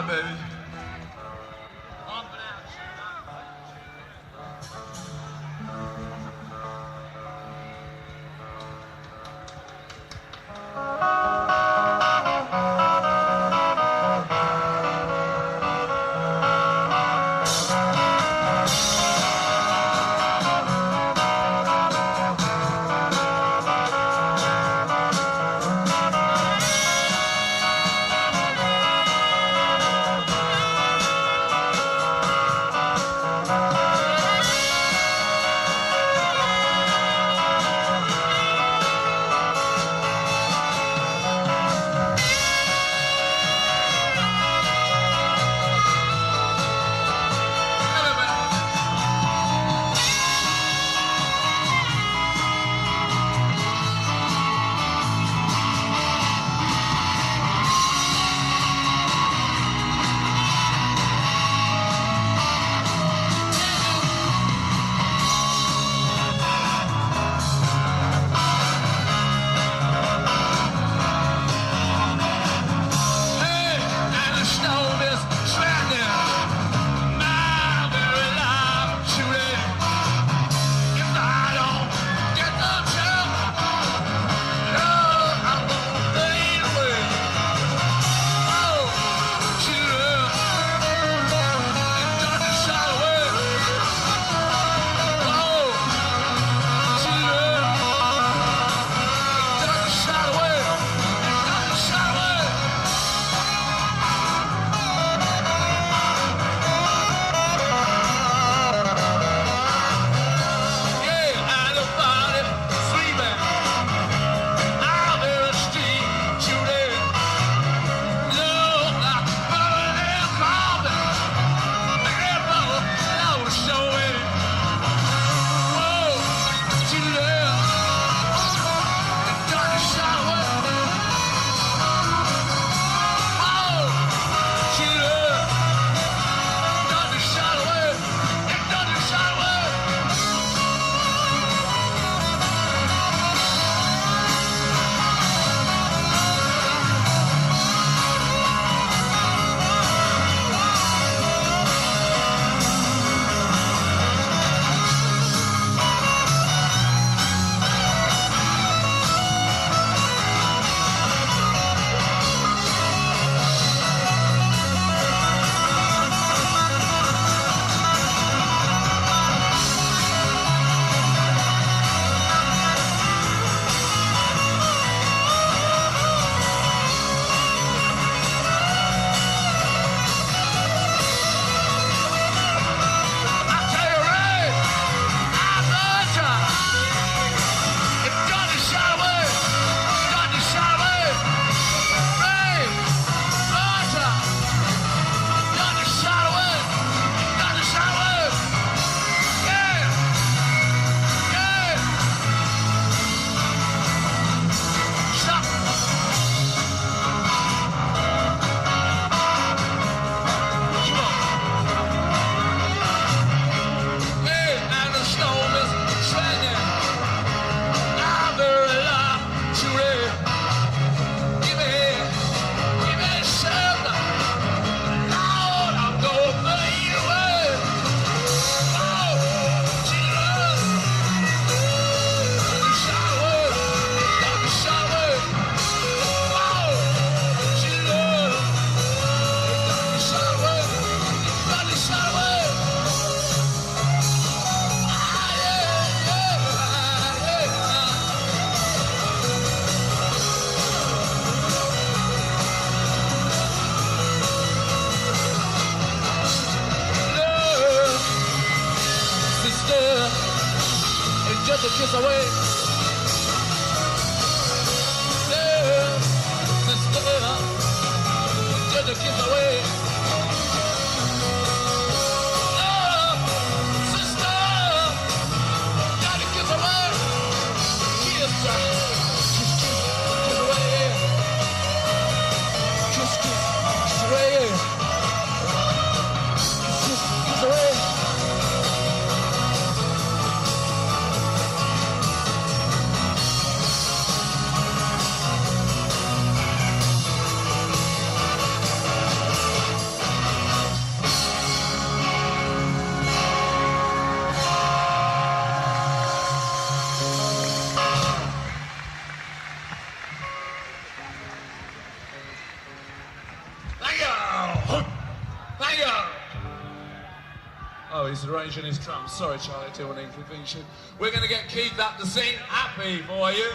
baby. Just a kiss away. Just a kiss away. Sister, got a kiss away. Kiss away. Kiss away. Kiss away. He's arranging his drums. Sorry, Charlie, I do want to inconvenience you. We're going to get Keith up to sing Happy for you.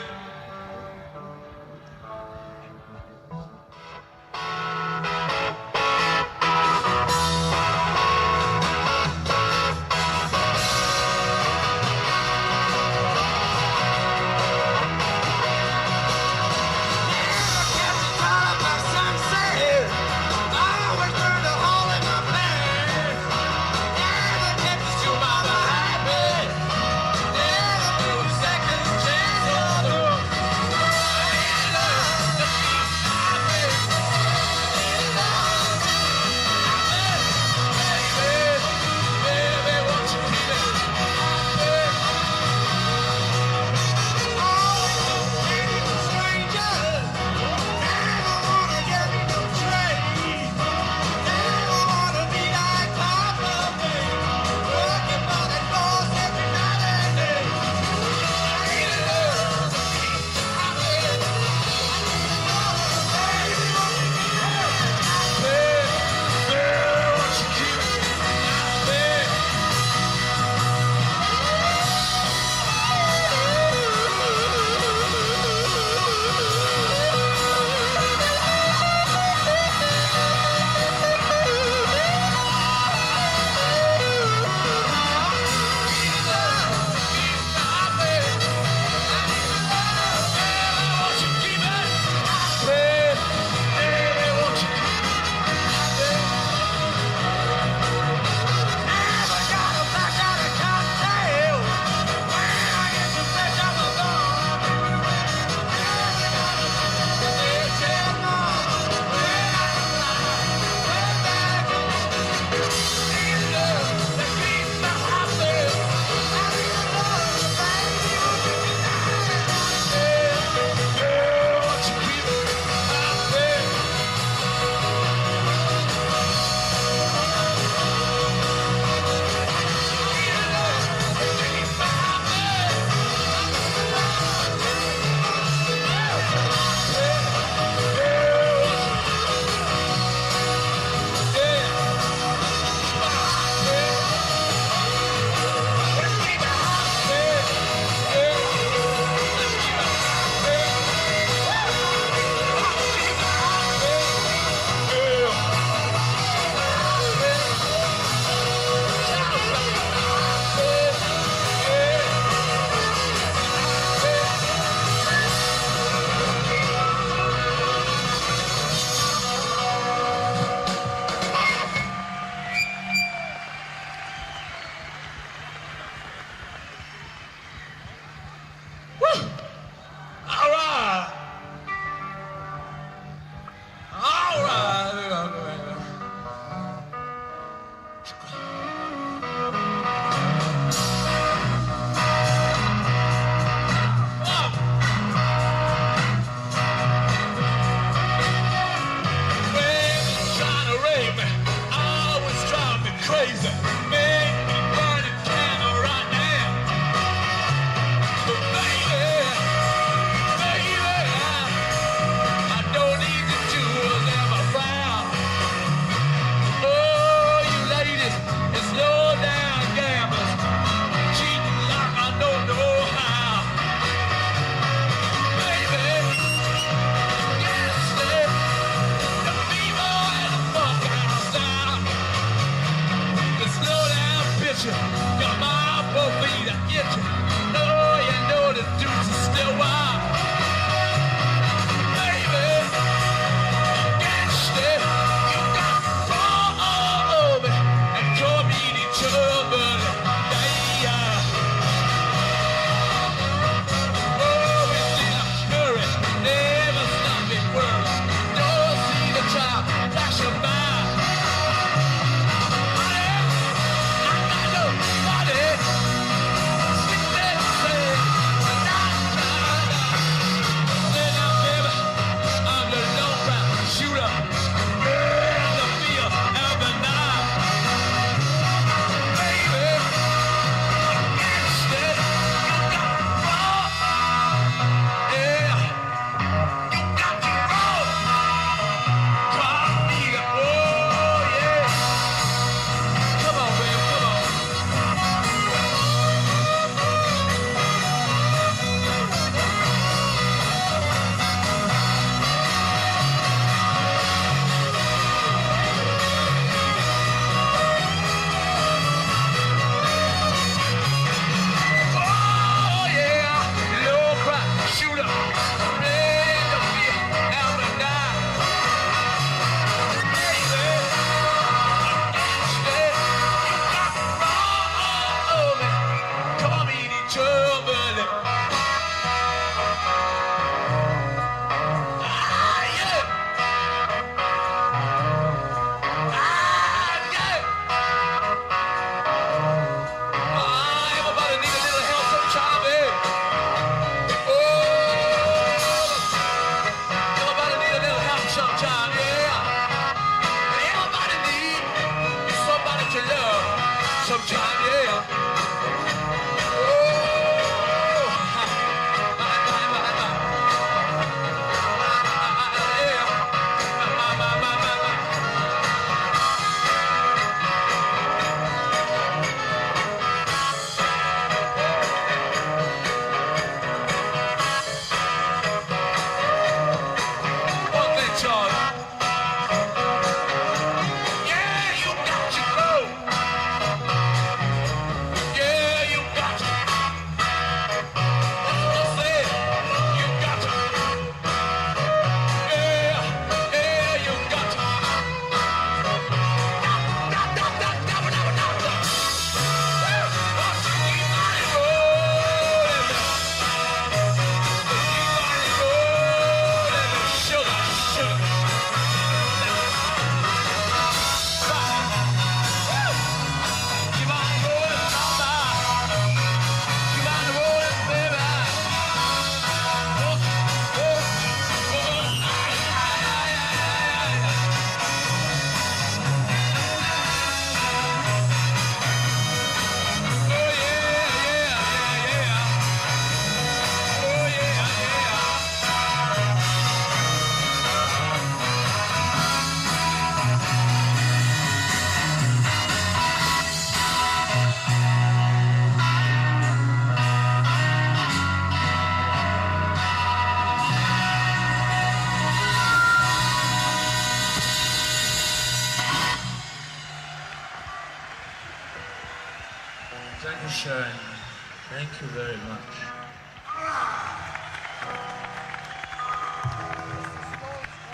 Thank you very much.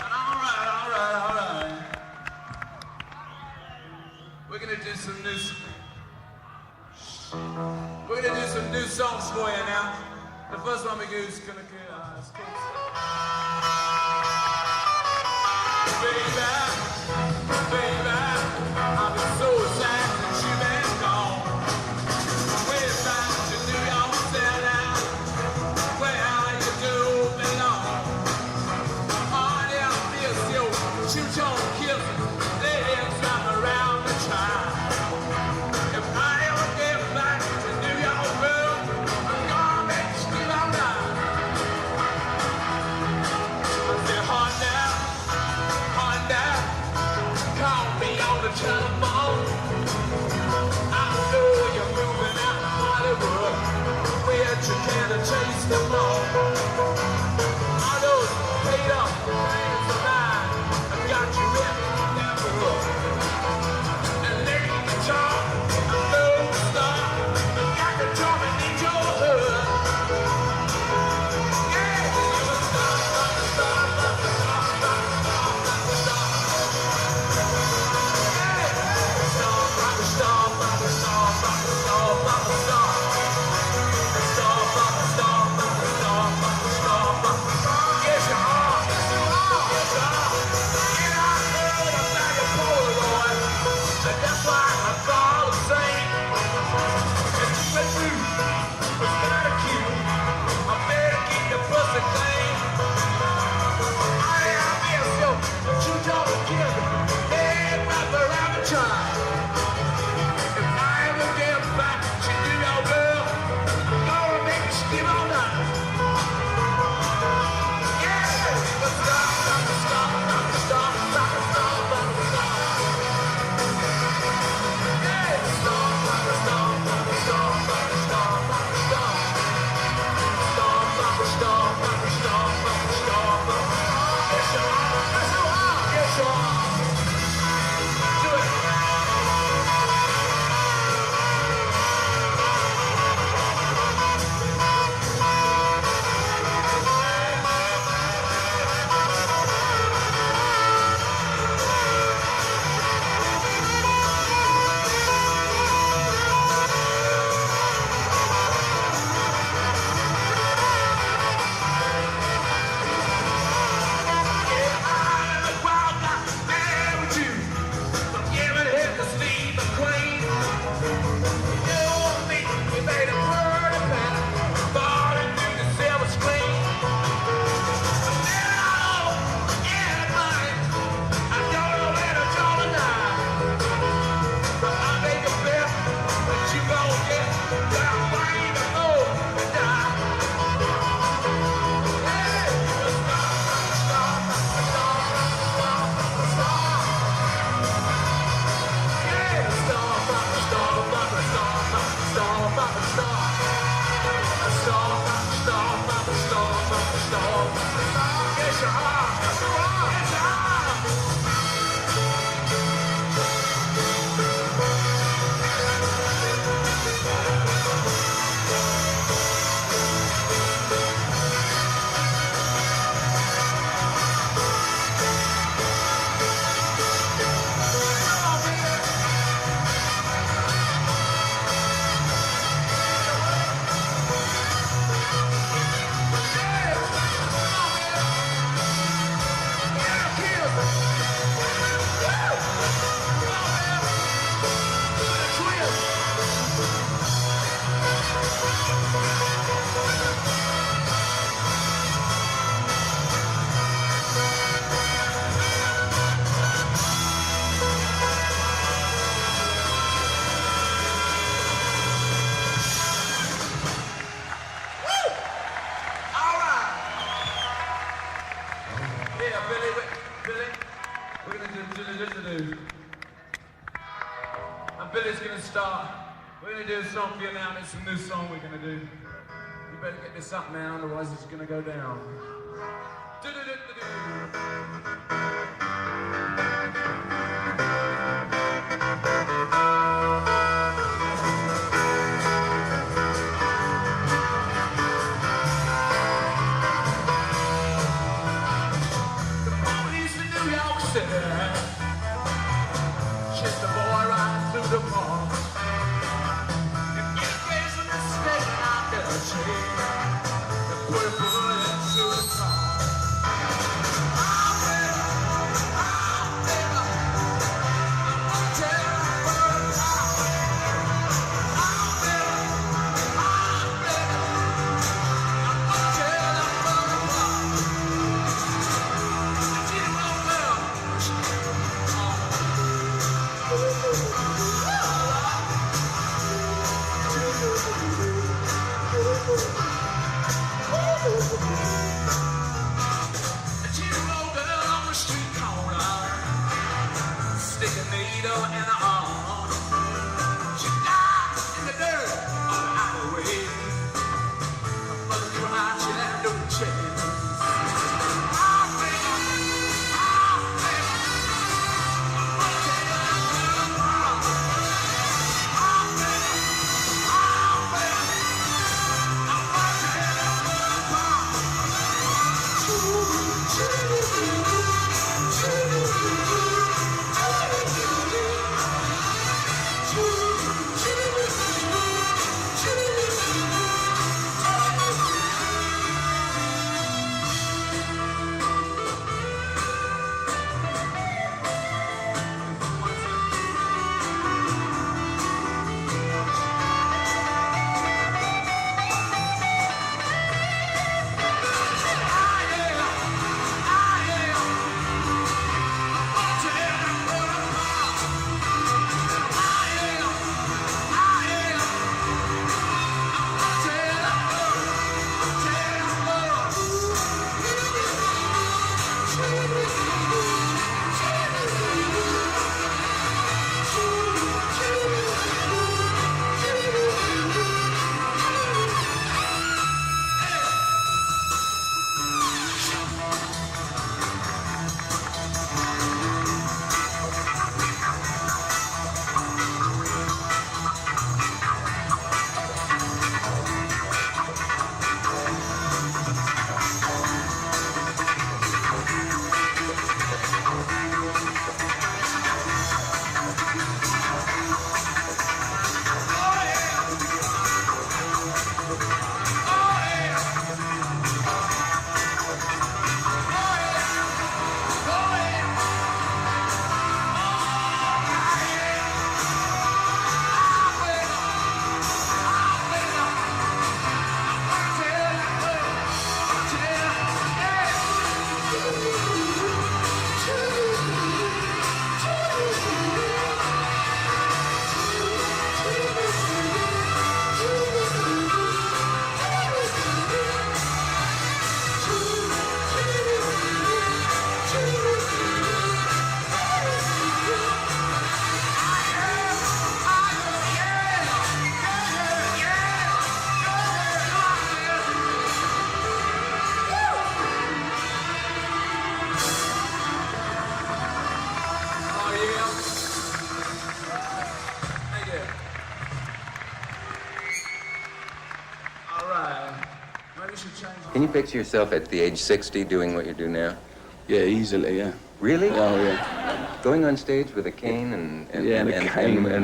All right. We're gonna do some new songs for you now. The first one we do is gonna get baby, I've been so sad since you've been gone. We're back to New York City, where you do belong. Honey, I miss you, shoot your kisses, legs wrap around the child. If I ever get back to New York, girl, I'm gonna make you scream out loud. I said, Honey, call me on the telephone. I know you're moving out to Hollywood, where you can't chase them all. All those paid up plans of mine have got you in that book. And lady guitar, I know the star, you got the drum and need your hood. Yeah, you a star. And Billy's gonna start. We're gonna do a song for you now, and it's a new song we're gonna do. You better get this up, man, otherwise it's gonna go down. Can you picture yourself at the age 60 doing what you do now? Yeah, easily, yeah. Really? Oh, yeah. Going on stage with a cane and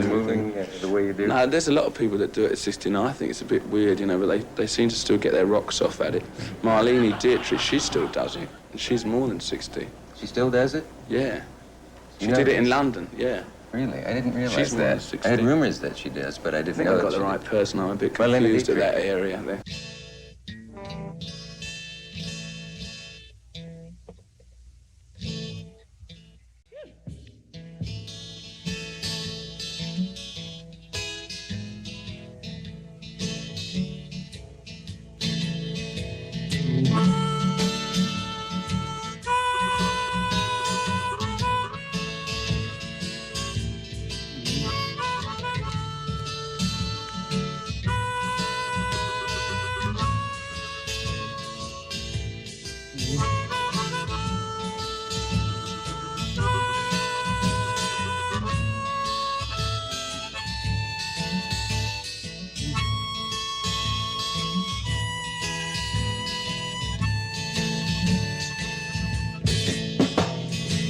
moving the way you do? No, there's a lot of people that do it at 69. I think it's a bit weird, you know, but they seem to still get their rocks off at it. Marlene Dietrich, she still does it, and she's more than 60. She still does it? Yeah. She You know did it in this? London, yeah. Really? I didn't realize She's more than that. 60. I had rumors that she does, but I didn't I think know I've that got the she right did. person. I'm a bit Marlene confused at Dietrich. that area there.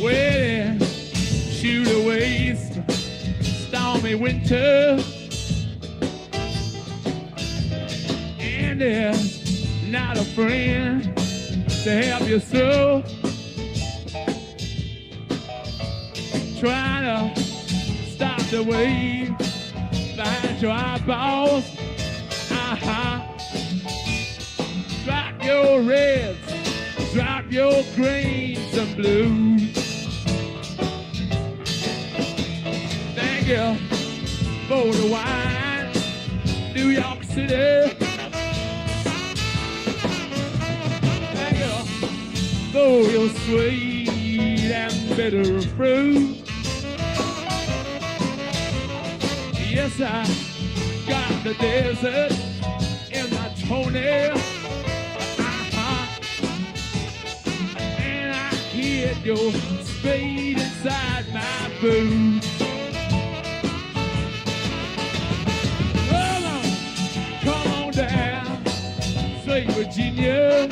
Well, shoot a waste, stormy winter, and there's not a friend to help you through. Trying to stop the wave behind your eyeballs. Drop your reds, drop your greens and blues. Thank you for the wine, New York City. Thank you for your sweet and bitter fruit. Yes, I got the desert in my toenail. And I hid your spade inside my boot. Come on down, sweet Virginia.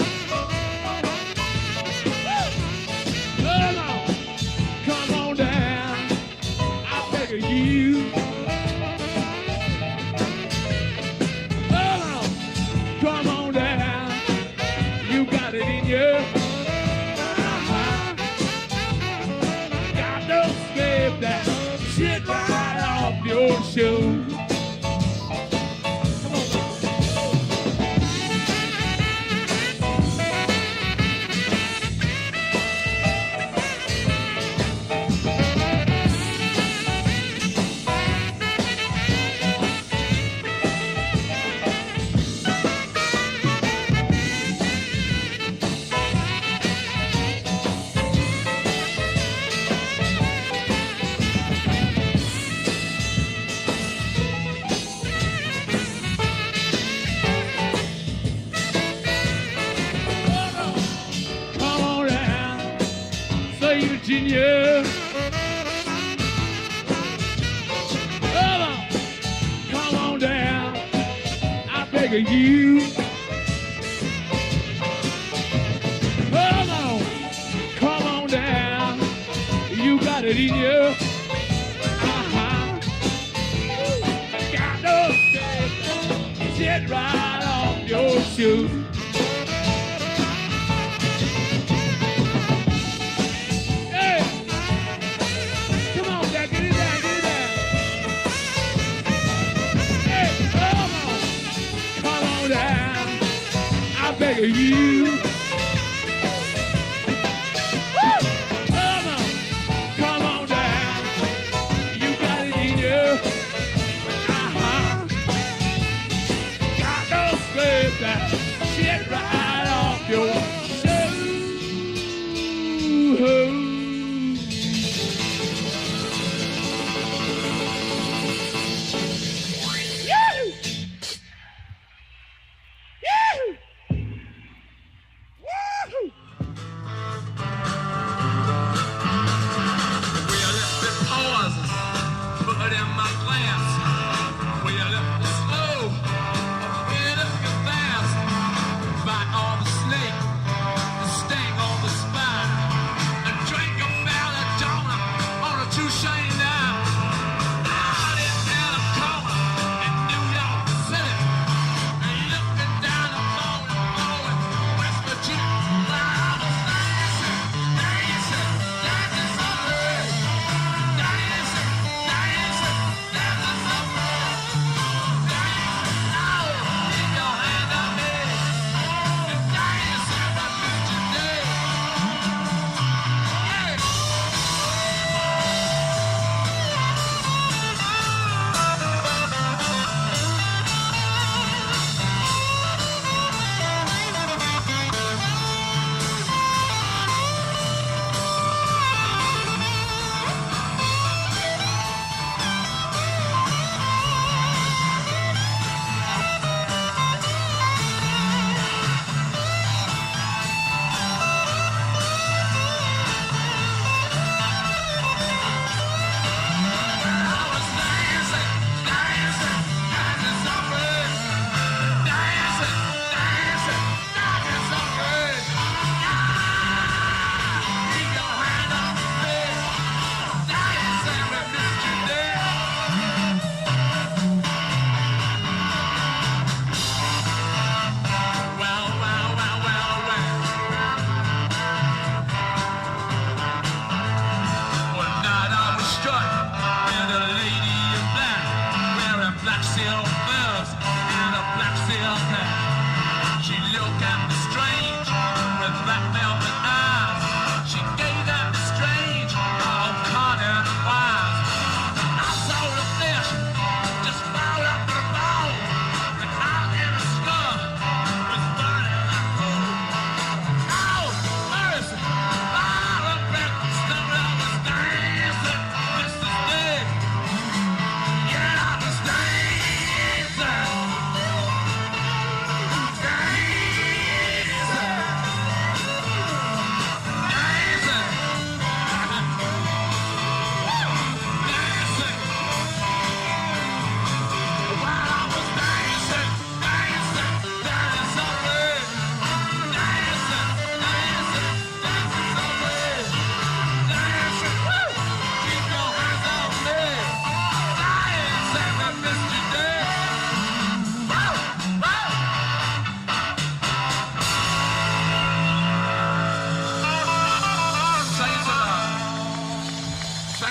Come on down, I beg of you. Come on down, you got it in you. Got to scrape that shit right off your shoe. Virginia. Come on down, I beg of you. Come on down, you got it in you. Got no step, shit right off your shoe. Beg of you. Come on down. You got it in you. Got no scrape that shit right off your shoe.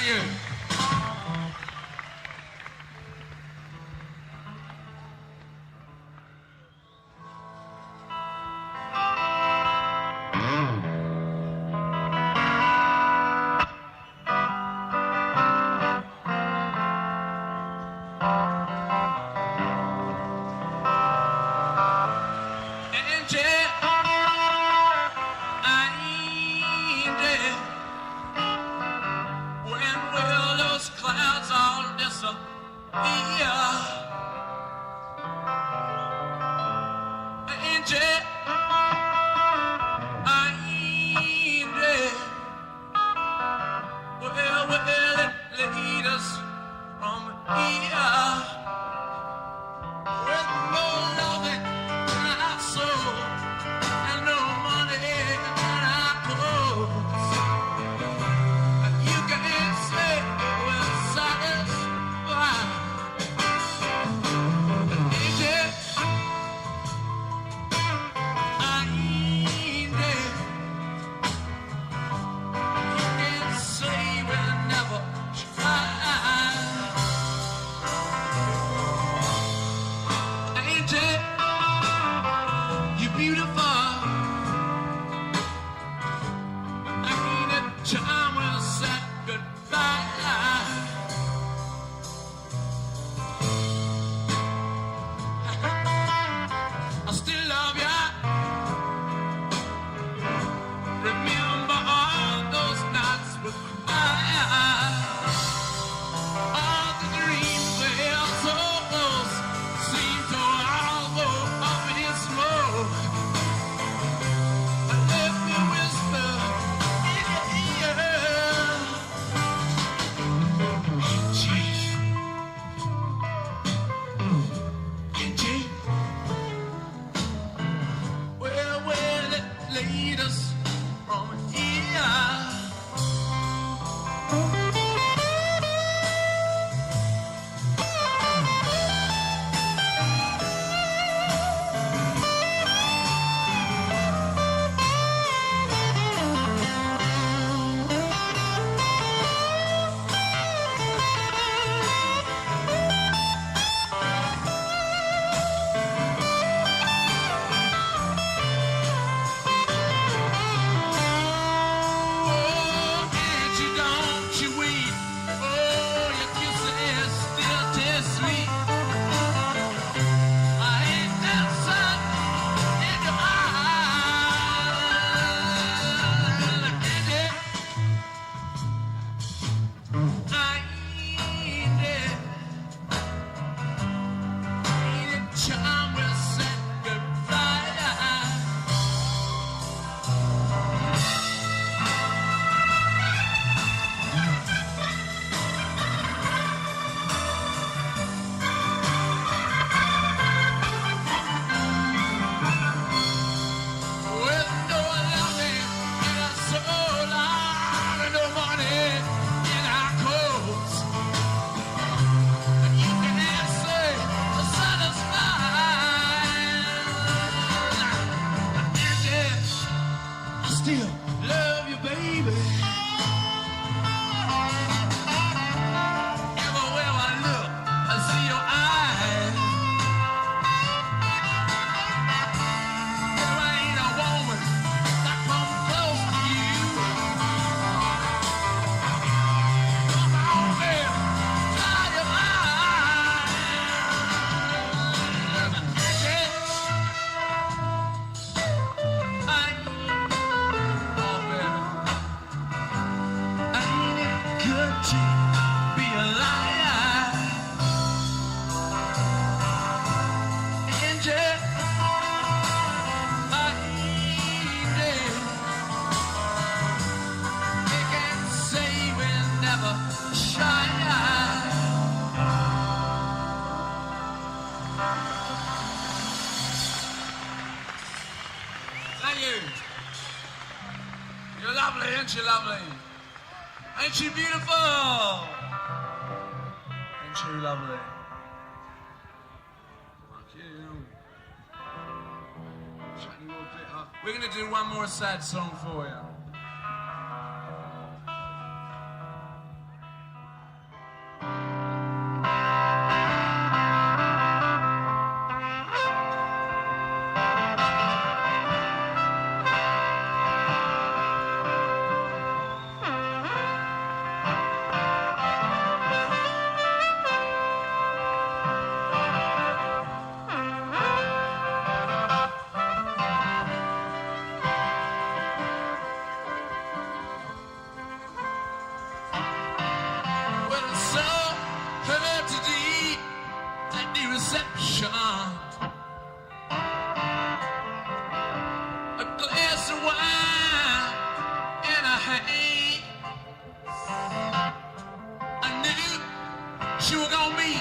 you. Ain't she lovely? Ain't she beautiful? Ain't she lovely? Fuck you. We're gonna do one more sad song for you. glass of wine in her hand. I knew she was gonna be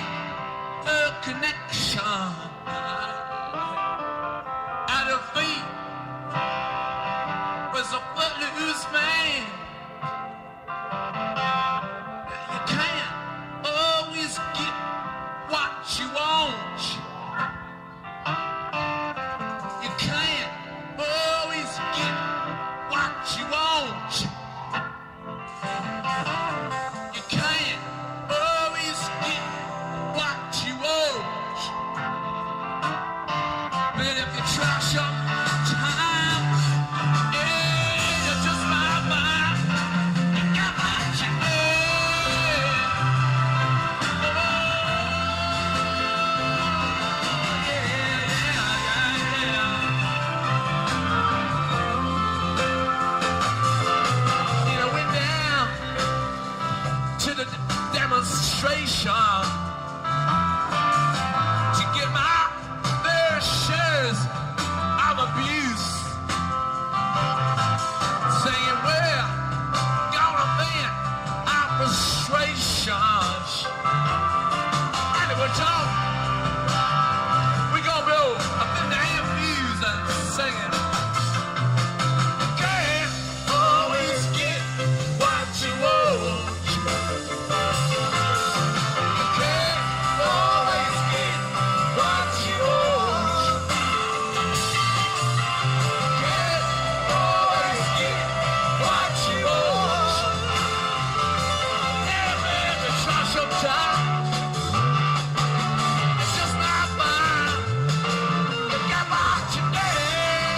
a connection. At her feet was a footloose man. You can't always get what you want. You can't always get what you want. You can't always get what you want. But if you try sometimes, yeah, you just might find you got what you need. Oh, yeah. You know, went down to the demonstration to get my fair shares of abuse, saying we're gonna vent our frustrations, and it was all we gonna blow up the damn fuse and singing. Can't always get what you want. Can't always get what you want. Can't always get what you want. Yeah, man, we try sometimes. It's just not fine. You got what you need.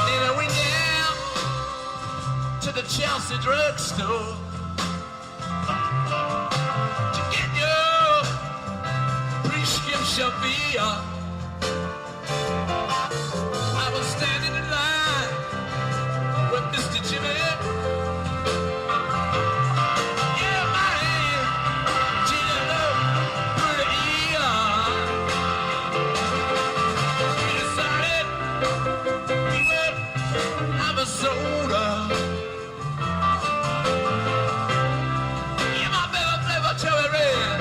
Then I went down to the Chelsea drugstore to get your prescription beer. I was standing in line with Mr. Jimmy. Yeah, man, Jimmy looked pretty young. We decided we would have a soda. Yeah, my bell flavor cherry red.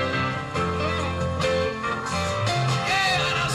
Yeah, and I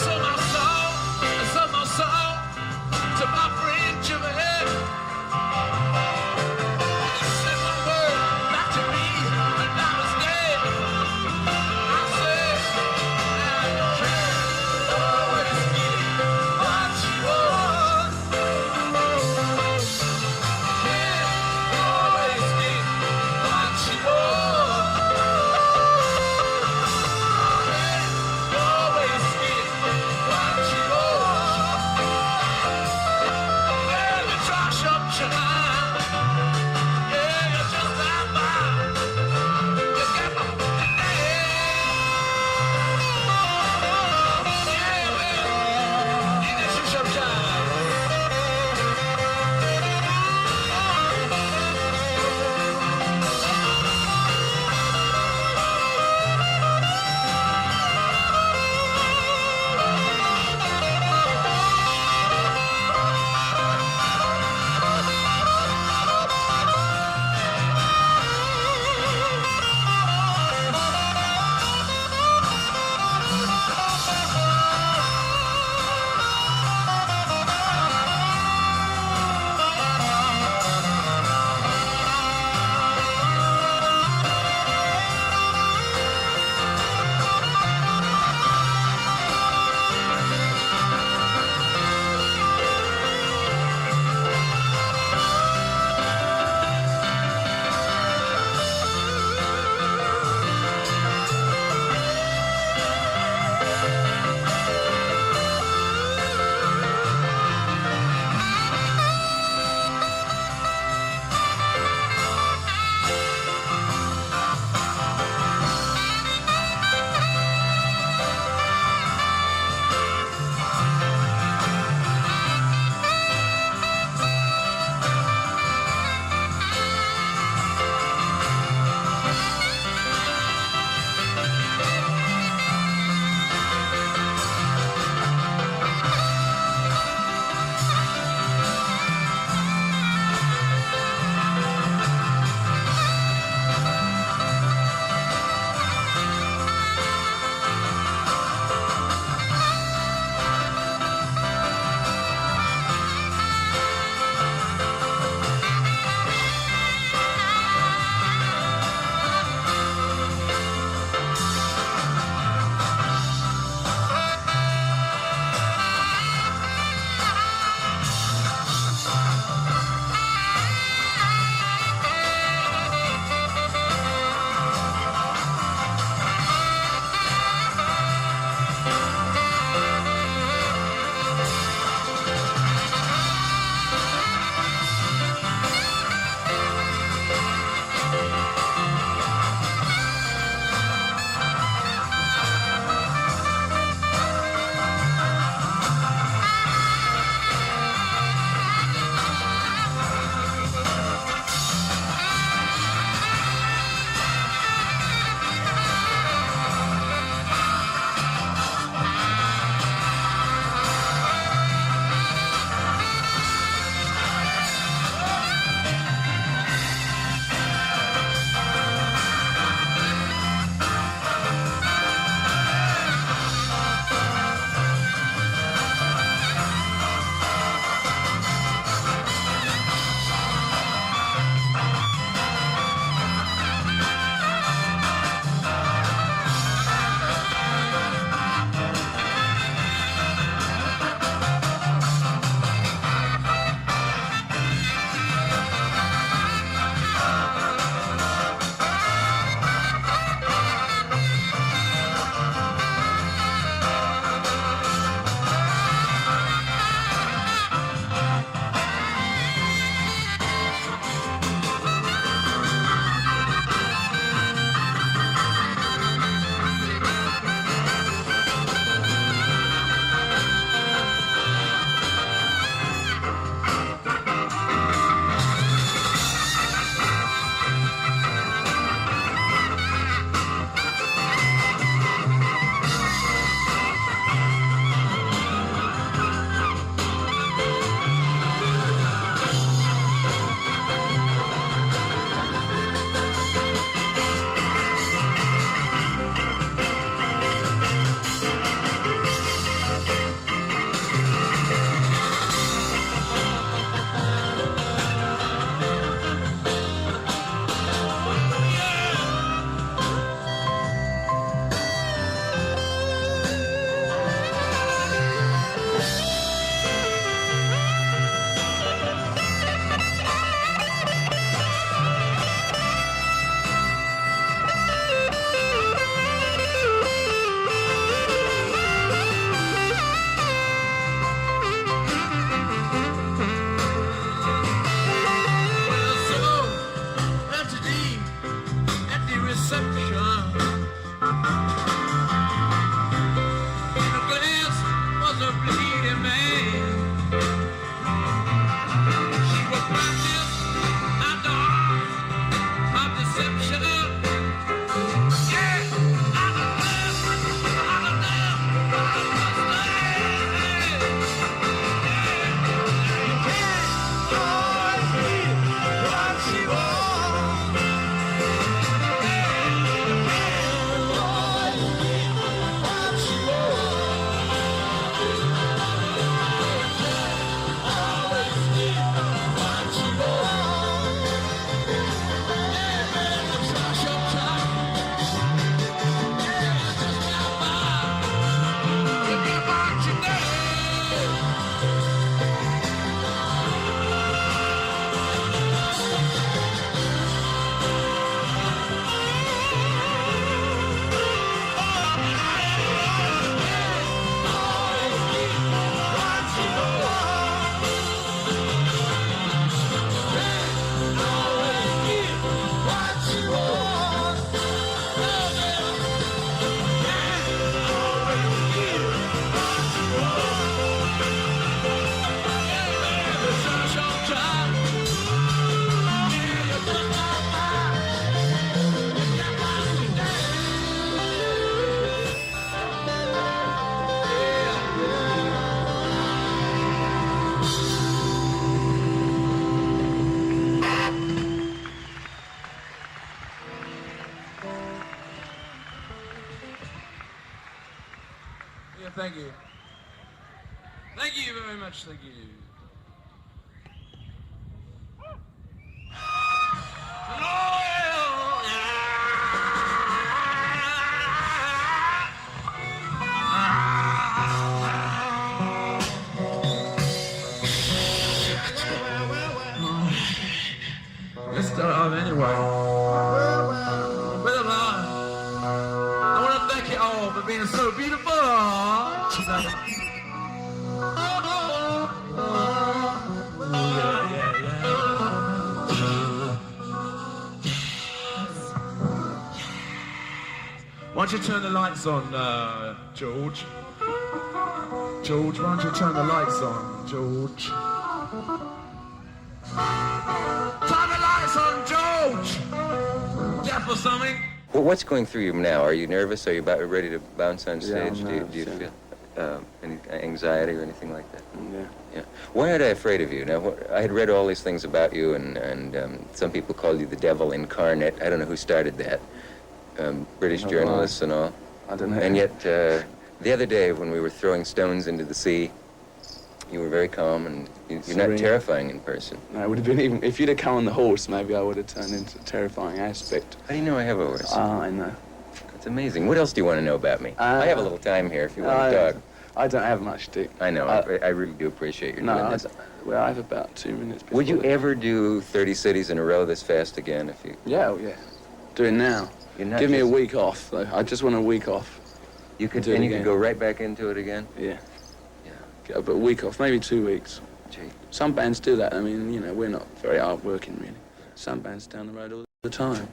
thank you. Thank you very much, thank you. Let's start off anyway. Well, I want to thank you all for being so beautiful. Why don't you turn the lights on, George? George, why don't you turn the lights on, George? Turn the lights on, George! Deaf or something? Well, what's going through you now? Are you nervous? Are you about ready to bounce on Yeah, I'm stage? Do you nervous, feel any anxiety or anything like that? Yeah. Yeah. Why aren't I afraid of you? Now, I had read all these things about you, and some people call you the devil incarnate. I don't know who started that. British Oh, journalists and all. I don't know. And yet, the other day when we were throwing stones into the sea, you were very calm, and you're not Serene. terrifying in person. No, it would have been even if you'd have come on the horse, maybe I would have turned into a terrifying aspect. How do you know I have a horse? I know. It's amazing. What else do you want to know about me? I have a little time here if you want to talk. I don't have much, Dick. I know. I really do appreciate your No, doing I, this. well, I have about 2 minutes. Before Would you that. ever do 30 cities in a row this fast again if you... Yeah, oh, yeah. Do it now. You're not Give me a just- week off, though. I just want a week off. You could, do it and you could again. go right back into it again? Yeah. Yeah. Get a week off, maybe 2 weeks. Gee. Some bands do that. I mean, you know, we're not very hard working, really. Some bands down the road all the time.